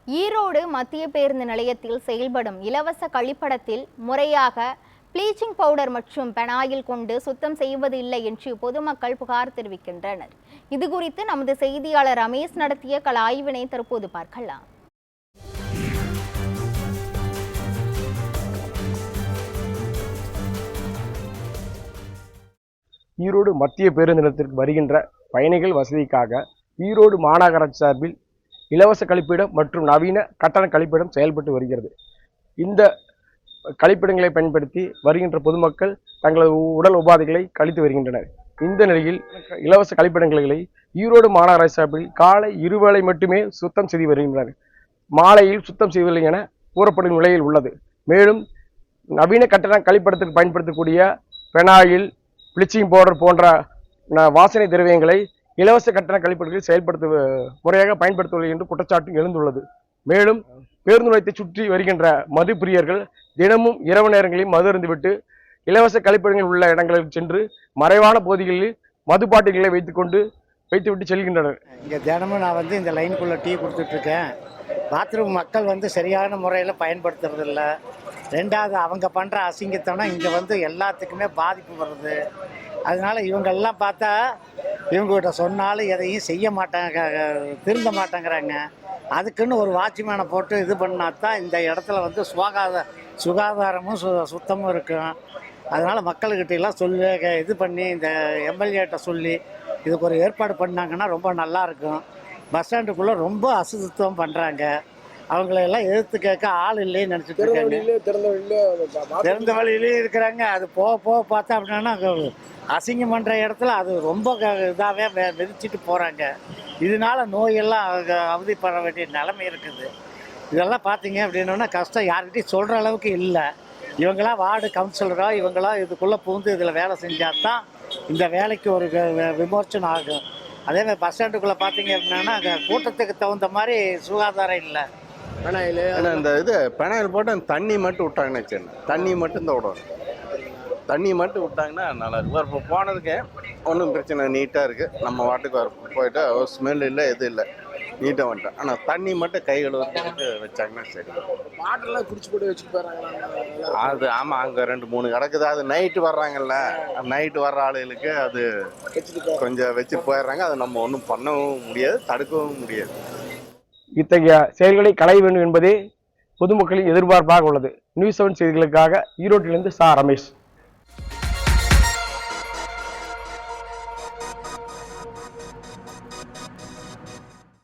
ஈரோடு மத்திய பேருந்து நிலையத்தில் செயல்படும் இலவச கழிப்படத்தில் முறையாக ப்ளீச்சிங் பவுடர் மற்றும் பெனாயில் கொண்டு சுத்தம் செய்வது இல்லை என்று பொதுமக்கள் புகார் தெரிவிக்கின்றனர். இதுகுறித்து நமது செய்தியாளர் ரமேஷ் நடத்திய கள ஆய்வினை தற்போது பார்க்கலாம். ஈரோடு மத்திய பேருந்து நிலையத்திற்கு வருகின்ற பயணிகள் வசதிக்காக ஈரோடு மாநகராட்சி சார்பில் இலவச கழிப்பிடம் மற்றும் நவீன கட்டண கழிப்பிடம் செயல்பட்டு வருகிறது. இந்த கழிப்பிடங்களை பயன்படுத்தி வருகின்ற பொதுமக்கள் தங்களது உடல் உபாதைகளை கழித்து வருகின்றனர். இந்த நிலையில் இலவச கழிப்பிடங்களை ஈரோடு மாநகராட்சி சார்பில் காலை இருவேளை மட்டுமே சுத்தம் செய்து வருகின்றனர். மாலையில் சுத்தம் செய்வதில்லை என கூறப்படும் நிலையில் உள்ளது. மேலும் நவீன கட்டண கழிப்பிடத்தில் பயன்படுத்தக்கூடிய பெனாயில், ப்ளீச்சிங் பவுடர் போன்ற வாசனை திரவியங்களை இலவச கட்டண கழிப்பிடங்களில் செயல்படுத்த முறையாக பயன்படுத்தவில்லை என்று குற்றச்சாட்டு எழுந்துள்ளது. மேலும் பேருந்து நிலையத்தை சுற்றி வருகின்ற மது பிரியர்கள் தினமும் இரவு நேரங்களில் மது அருந்துவிட்டு இலவச கழிப்பிடங்கள் உள்ள இடங்களுக்கு சென்று மறைவான பகுதிகளில் மது பாட்டில்களை வைத்துவிட்டு செல்கின்றனர். இங்கே தினமும் நான் இந்த லைனுக்குள்ளே டீ கொடுத்துட்ருக்கேன். பாத்ரூம் மக்கள் சரியான முறையில் பயன்படுத்துறதில்ல. ரெண்டாவது, அவங்க பண்ணுற அசிங்கத்தனம் இங்கே எல்லாத்துக்குமே பாதிப்பு வருது. அதனால் இவங்கெல்லாம் பார்த்தா இவங்ககிட்ட சொன்னாலும் எதையும் செய்ய மாட்டாங்க, திருந்த மாட்டேங்கிறாங்க. அதுக்குன்னு ஒரு வாட்ச்மேனை போட்டு இது பண்ணால் தான் இந்த இடத்துல சுகாதாரமும் சுத்தமும் இருக்கும். அதனால் மக்கள்கிட்ட எல்லாம் இது பண்ணி இந்த எம்எல்ஏட்ட சொல்லி இதுக்கு ஒரு ஏற்பாடு பண்ணாங்கன்னா ரொம்ப நல்லாயிருக்கும். பஸ் ஸ்டாண்டுக்குள்ளே ரொம்ப அசுத்தம் பண்ணுறாங்க. அவங்களெல்லாம் எதிர்த்து கேட்க ஆள் இல்லைன்னு நினச்சிட்டு இருக்காங்க. திறந்த வழியிலே இருக்கிறாங்க. அது போக பார்த்தா அப்படின்னா அசிங்கம் பண்ணுற இடத்துல அது ரொம்ப இதாகவே விதிச்சுட்டு போகிறாங்க. இதனால நோயெல்லாம் அவதிப்பட வேண்டிய நிலைமை இருக்குது. இதெல்லாம் பார்த்தீங்க அப்படின்னா கஷ்டம் யார்கிட்டையும் சொல்கிற அளவுக்கு இல்லை. இவங்களாம் வார்டு கவுன்சிலரோ இவங்களாம் இதுக்குள்ளே புகுந்து இதில் வேலை செஞ்சால் தான் இந்த வேலைக்கு ஒரு விமோச்சனம் ஆகும். அதேமாதிரி பஸ் ஸ்டாண்டுக்குள்ளே பார்த்தீங்க அப்படின்னா கூட்டத்துக்கு தகுந்த மாதிரி சுகாதாரம் இல்லை. இந்த பெனாயில் போட்டு தண்ணி மட்டும் விட்டாங்கன்னு வச்சு, தண்ணி மட்டும் தான் விடணும். தண்ணி மட்டும் விட்டாங்கன்னா நல்லா இருக்கும். இப்போ போனதுக்கு ஒன்றும் பிரச்சனை, நீட்டாக இருக்குது. நம்ம வாட்டுக்கு போயிட்டு ஸ்மெல் இல்லை, எதுவும் இல்லை, நீட்டாக வந்துட்டேன். ஆனால் தண்ணி மட்டும் கை கழுவுறதுக்கு வச்சாங்கன்னா சரி. பாட்டெல்லாம் குடிச்சு போட்டு வச்சுட்டு போகிறாங்க. அது ஆமாம், அங்கே 2-3 கிடக்குது. அது நைட்டு வர்றாங்கல்ல, நைட்டு வர்ற ஆளுகளுக்கு அது கொஞ்சம் வச்சுட்டு போயிடுறாங்க. அது நம்ம ஒன்றும் பண்ணவும் முடியாது, தடுக்கவும் முடியாது. இத்தகைய செயல்களை களைய வேண்டும் என்பதே பொதுமக்களின் எதிர்பார்ப்பாக உள்ளது. நியூஸ் 7 செய்திகளுக்காக ஈரோட்டிலிருந்து ரமேஷ்.